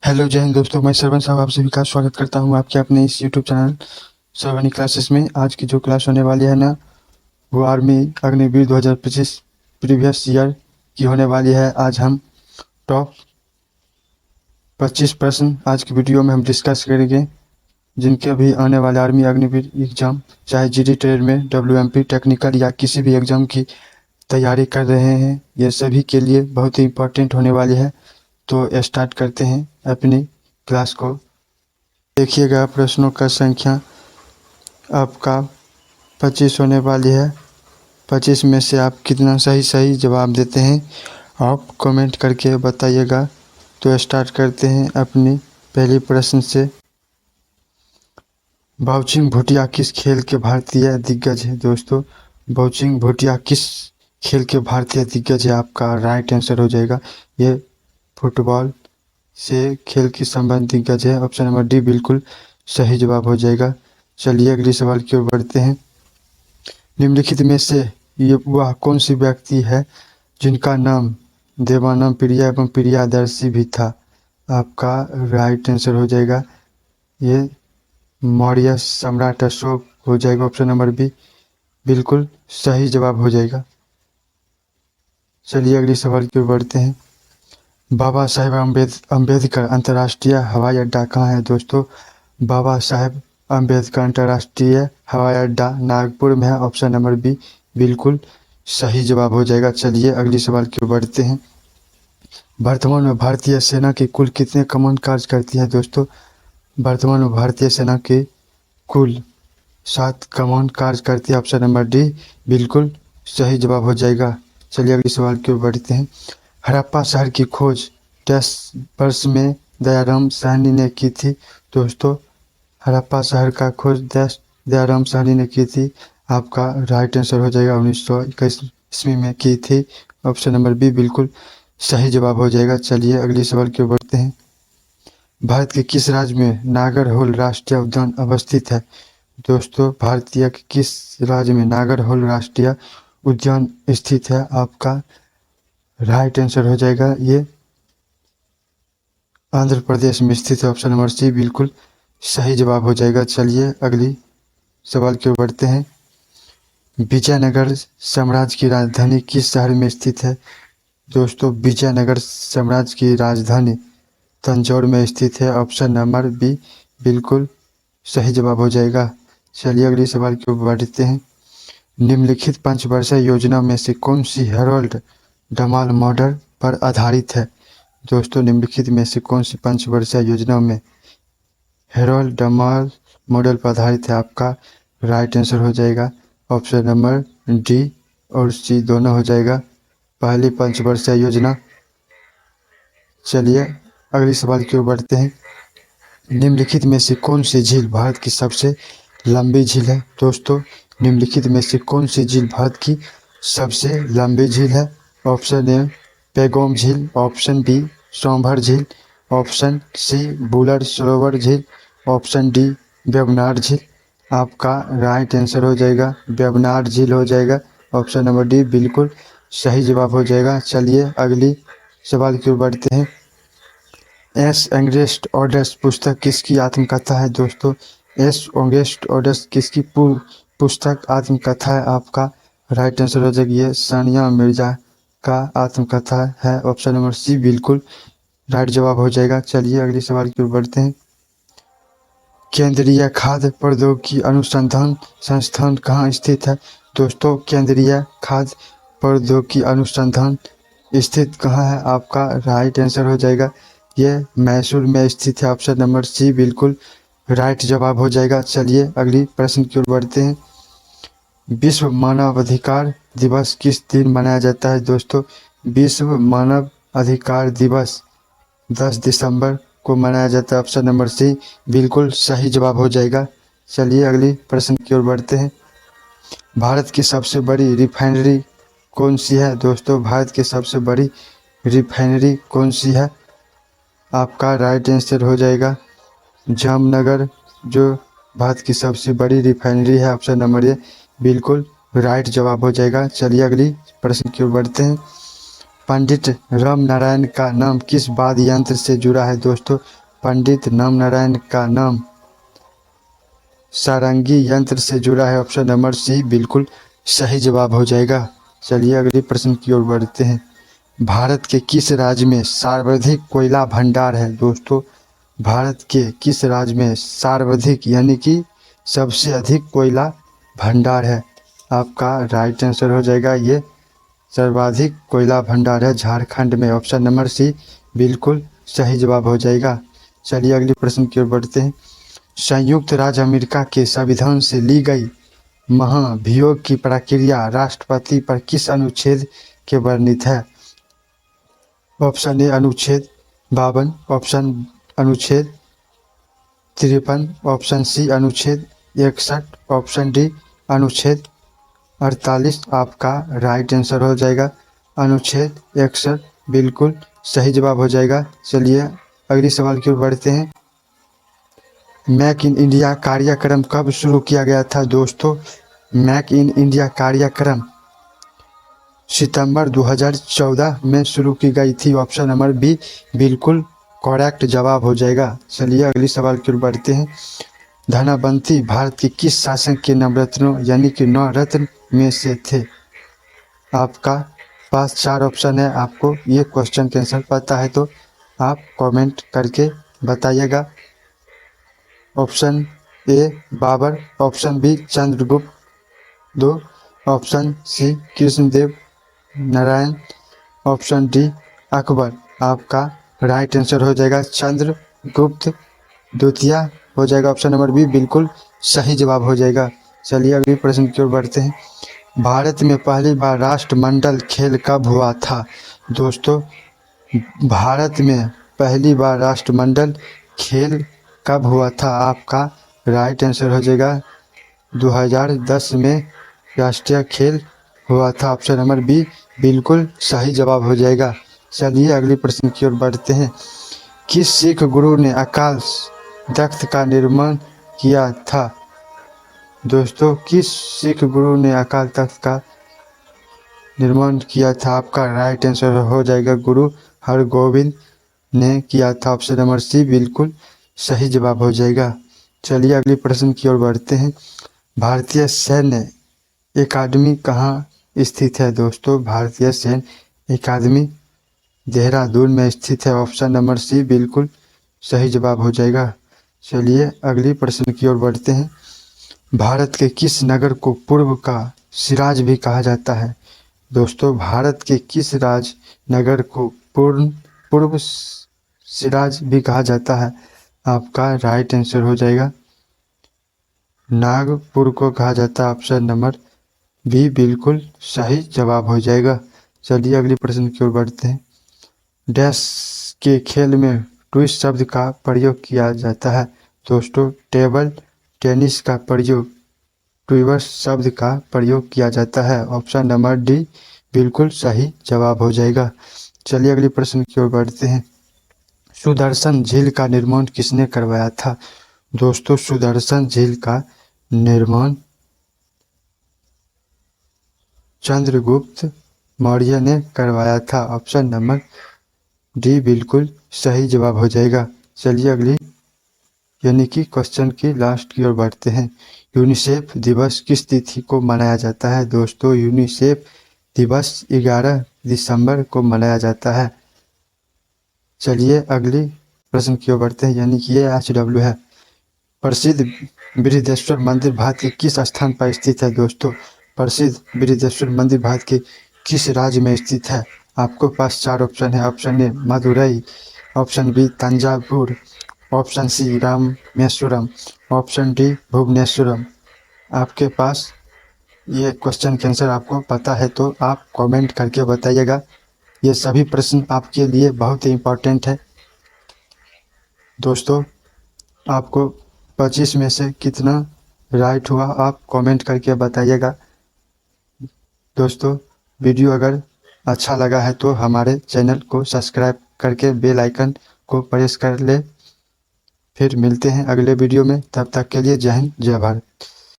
Hello जय हिंद दोस्तों, मैं सरवण साहब आप सभी का स्वागत करता हूं आपके अपने इस यूट्यूब चैनल सरवणी क्लासेस में। आज की जो क्लास होने वाली है ना, वो आर्मी अग्निवीर 2025 प्रीवियस ईयर की होने वाली है। आज हम टॉप 25 प्रश्न आज की वीडियो में हम डिस्कस करेंगे, जिनके अभी आने वाले आर्मी अग्निवीर एग्जाम, चाहे जीडी ट्रेड में, डब्ल्यूएमपी टेक्निकल या किसी भी एग्जाम की तैयारी कर रहे हैं, ये सभी के लिए बहुत ही इम्पोर्टेंट होने वाली है। तो स्टार्ट करते हैं अपनी क्लास को। देखिएगा, प्रश्नों का संख्या आपका 25 होने वाली है। 25 में से आप कितना सही जवाब देते हैं आप कमेंट करके बताइएगा। तो स्टार्ट करते हैं अपनी पहली प्रश्न से। बाउचिंग भूटिया किस खेल के भारतीय दिग्गज है? दोस्तों, बाउचिंग भूटिया किस खेल के भारतीय दिग्गज है? आपका राइट आंसर हो जाएगा ये फुटबॉल से खेल की संबंध दिग्गज है। ऑप्शन नंबर डी बिल्कुल सही जवाब हो जाएगा। चलिए अगले सवाल की ओर बढ़ते हैं। निम्नलिखित में से ये वह कौन सी व्यक्ति है जिनका नाम देवानंद प्रिया एवं प्रियादर्शी भी था? आपका राइट आंसर हो जाएगा ये मौर्य सम्राट अशोक हो जाएगा। ऑप्शन नंबर बी बिल्कुल सही जवाब हो जाएगा। चलिए अगले सवाल की ओर बढ़ते हैं। बाबा साहेब अम्बेडकर अंतर्राष्ट्रीय हवाई अड्डा कहाँ है? दोस्तों, बाबा साहेब अम्बेडकर अंतर्राष्ट्रीय हवाई अड्डा नागपुर में है। ऑप्शन नंबर बी बिल्कुल सही जवाब हो जाएगा। चलिए अगले सवाल की ओर बढ़ते हैं। वर्तमान में भारतीय सेना की कुल कितने कमान कार्य करती है? दोस्तों, वर्तमान में भारतीय सेना की कुल 7 कमान कार्य करती है। ऑप्शन नंबर डी बिल्कुल सही जवाब हो जाएगा। चलिए अगले सवाल की ओर बढ़ते हैं। हड़प्पा शहर की खोज 10 वर्ष में दयाराम साहनी ने की थी? दोस्तों, हड़प्पा शहर का खोज दयाराम साहनी ने की थी। आपका राइट आंसर हो जाएगा 1921 ईस्वी में की थी। ऑप्शन नंबर बी बिल्कुल सही जवाब हो जाएगा। चलिए अगले सवाल की ओर बढ़ते हैं। भारत के किस राज्य में नागरहोल राष्ट्रीय उद्यान अवस्थित है? दोस्तों, भारतीय के किस राज्य में नागरहोल राष्ट्रीय उद्यान स्थित है? आपका राइट आंसर हो जाएगा ये आंध्र प्रदेश में स्थित है। ऑप्शन नंबर सी बिल्कुल सही जवाब हो जाएगा। चलिए अगली सवाल की ओर बढ़ते हैं। विजयनगर साम्राज्य की राजधानी किस शहर में स्थित है? दोस्तों, विजयनगर साम्राज्य की राजधानी तंजौर में स्थित है। ऑप्शन नंबर बी बिल्कुल सही जवाब हो जाएगा। चलिए अगले सवाल की ओर बढ़ते हैं। निम्नलिखित पंचवर्षीय योजना में से कौन सी हेरोल्ड डमाल मॉडल पर आधारित है? दोस्तों, निम्नलिखित में से कौन सी पंचवर्षीय योजना में हेरोल्ड डमाल मॉडल पर आधारित है? आपका राइट आंसर हो जाएगा ऑप्शन नंबर डी और सी दोनों हो जाएगा, पहली पंचवर्षीय योजना। चलिए अगले सवाल की ओर बढ़ते हैं। निम्नलिखित में से कौन सी झील भारत की सबसे लंबी झील है? दोस्तों, निम्नलिखित में से कौन सी झील भारत की सबसे लंबी झील है? ऑप्शन ए पेगोंग झील, ऑप्शन बी सोमभर झील, ऑप्शन सी बुलर सरोवर झील, ऑप्शन डी वेबनाड झील। आपका राइट आंसर हो जाएगा वेबनाड झील हो जाएगा। ऑप्शन नंबर डी बिल्कुल सही जवाब हो जाएगा। चलिए अगली सवाल की ओर बढ़ते हैं। एस एंगेस्ट ऑर्डर्स पुस्तक किसकी आत्मकथा है? दोस्तों, एस ऑगस्ट ऑर्डर्स किसकी पुस्तक आत्मकथा है? आपका राइट आंसर हो जाएगी ये सानिया मिर्जा का आत्मकथा है। ऑप्शन नंबर सी बिल्कुल राइट जवाब हो जाएगा। चलिए अगले सवाल की ओर बढ़ते हैं। केंद्रीय खाद्य प्रौद्योगिकी अनुसंधान संस्थान कहाँ स्थित है? दोस्तों, केंद्रीय खाद्य प्रौद्योगिकी अनुसंधान स्थित कहाँ है? आपका राइट आंसर हो जाएगा ये मैसूर में स्थित है। ऑप्शन नंबर सी बिल्कुल राइट जवाब हो जाएगा। चलिए अगली प्रश्न की ओर बढ़ते हैं। विश्व मानवाधिकार दिवस किस दिन मनाया जाता है? दोस्तों, विश्व मानव अधिकार दिवस 10 दिसंबर को मनाया जाता है। ऑप्शन नंबर सी बिल्कुल सही जवाब हो जाएगा। चलिए अगली प्रश्न की ओर बढ़ते हैं। भारत की सबसे बड़ी रिफाइनरी कौन सी है? दोस्तों, भारत की सबसे बड़ी रिफाइनरी कौन सी है? आपका राइट आंसर हो जाएगा जामनगर, जो भारत की सबसे बड़ी रिफाइनरी है। ऑप्शन नंबर ए बिल्कुल राइट जवाब हो जाएगा। चलिए अगली प्रश्न की ओर बढ़ते हैं। पंडित राम नारायण का नाम किस वाद्य यंत्र से जुड़ा है दोस्तों? पंडित राम नारायण का नाम सारंगी यंत्र से जुड़ा है। ऑप्शन नंबर सी बिल्कुल सही जवाब हो जाएगा। चलिए अगले प्रश्न की ओर बढ़ते हैं। भारत के किस राज्य में सर्वाधिक कोयला भंडार है दोस्तों? भारत के किस राज्य में सर्वाधिक यानी कि सबसे अधिक कोयला भंडार है? आपका राइट आंसर हो जाएगा ये सर्वाधिक कोयला भंडार है झारखंड में। ऑप्शन नंबर सी बिल्कुल सही जवाब हो जाएगा। चलिए अगले प्रश्न की ओर बढ़ते हैं। संयुक्त राज्य अमेरिका के संविधान से ली गई महाभियोग की प्रक्रिया राष्ट्रपति पर किस अनुच्छेद के वर्णित है? ऑप्शन ए अनुच्छेद 52, ऑप्शन अनुच्छेद 53, ऑप्शन सी अनुच्छेद 61, ऑप्शन डी अनुच्छेद 48। आपका राइट आंसर हो जाएगा अनुच्छेद 61 बिल्कुल सही जवाब हो जाएगा। चलिए अगले सवाल की ओर बढ़ते हैं। मेक इन इंडिया कार्यक्रम कब शुरू किया गया था दोस्तों? मेक इन इंडिया कार्यक्रम सितंबर 2014 में शुरू की गई थी। ऑप्शन नंबर बी बिल्कुल करेक्ट जवाब हो जाएगा। चलिए अगले सवाल की ओर बढ़ते हैं। धनावंती भारत के किस शासक के नवरत्नों यानी कि 9 रत्न में से थे? आपका पास 4 ऑप्शन है। आपको ये क्वेश्चन के आंसर पता है तो आप कमेंट करके बताइएगा। Option A Babur, option B Chandragupta 2, option C Krishnadeva Narayan, option D Akbar. आपका राइट आंसर हो जाएगा चंद्रगुप्त द्वितीय हो जाएगा। ऑप्शन नंबर बी बिल्कुल सही जवाब हो जाएगा। चलिए अगले प्रश्न की ओर बढ़ते हैं। भारत में पहली बार राष्ट्रमंडल खेल कब हुआ था दोस्तों? भारत में पहली बार राष्ट्रमंडल खेल कब हुआ था? आपका राइट आंसर हो जाएगा 2010 में राष्ट्रीय खेल हुआ था। ऑप्शन नंबर बी बिल्कुल सही जवाब हो जाएगा। चलिए अगले प्रश्न की ओर बढ़ते हैं। किस सिख गुरु ने अकाल तख्त का निर्माण किया था दोस्तों? किस सिख गुरु ने अकाल तख्त का निर्माण किया था? आपका राइट आंसर हो जाएगा गुरु हरगोविंद ने किया था। ऑप्शन नंबर सी बिल्कुल सही जवाब हो जाएगा। चलिए अगले प्रश्न की ओर बढ़ते हैं। भारतीय सैन्य अकादमी कहाँ स्थित है दोस्तों? भारतीय सैन्य अकादमी देहरादून में स्थित है। ऑप्शन नंबर सी बिल्कुल सही जवाब हो जाएगा। चलिए अगले प्रश्न की ओर बढ़ते हैं। भारत के किस नगर को पूर्व का सिराज भी कहा जाता है दोस्तों? भारत के किस नगर को पूर्व सिराज भी कहा जाता है? आपका राइट आंसर हो जाएगा नागपुर को कहा जाता है। ऑप्शन नंबर बी बिल्कुल सही जवाब हो जाएगा। चलिए अगले प्रश्न की ओर बढ़ते हैं। डैश के खेल में ट्विस्ट शब्द का प्रयोग किया जाता है दोस्तों? टेबल टेनिस का प्रयोग ट्विस्ट शब्द का प्रयोग किया जाता है। ऑप्शन नंबर डी बिल्कुल सही जवाब हो जाएगा। चलिए अगले प्रश्न की ओर बढ़ते हैं। सुदर्शन झील का निर्माण किसने करवाया था दोस्तों? सुदर्शन झील का निर्माण चंद्रगुप्त मौर्य ने करवाया था। ऑप्शन नंबर डी बिल्कुल सही जवाब हो जाएगा। चलिए अगली यानी कि क्वेश्चन की लास्ट की ओर बढ़ते हैं। यूनिसेफ दिवस किस तिथि को मनाया जाता है दोस्तों? यूनिसेफ दिवस 11 दिसंबर को मनाया जाता है। चलिए अगली प्रश्न की ओर बढ़ते हैं यानी कि ये HW है। प्रसिद्ध बृहदेश्वर मंदिर भारत के किस स्थान पर स्थित है दोस्तों? प्रसिद्ध बृहदेश्वर मंदिर भारत के किस राज्य में स्थित है? आपको पास 4 ऑप्शन है। Option A Madurai, option B Thanjavur, option C Rameswaram, option D Bhuvaneshwaram. आपके पास ये क्वेश्चन के आंसर आपको पता है तो आप कमेंट करके बताइएगा। ये सभी प्रश्न आपके लिए बहुत ही इम्पोर्टेंट है दोस्तों। आपको 25 में से कितना राइट हुआ आप कमेंट करके बताइएगा। दोस्तों वीडियो अगर अच्छा लगा है तो हमारे चैनल को सब्सक्राइब करके बेल आइकन को प्रेस कर ले। फिर मिलते हैं अगले वीडियो में, तब तक के लिए जय हिंद जय भारत।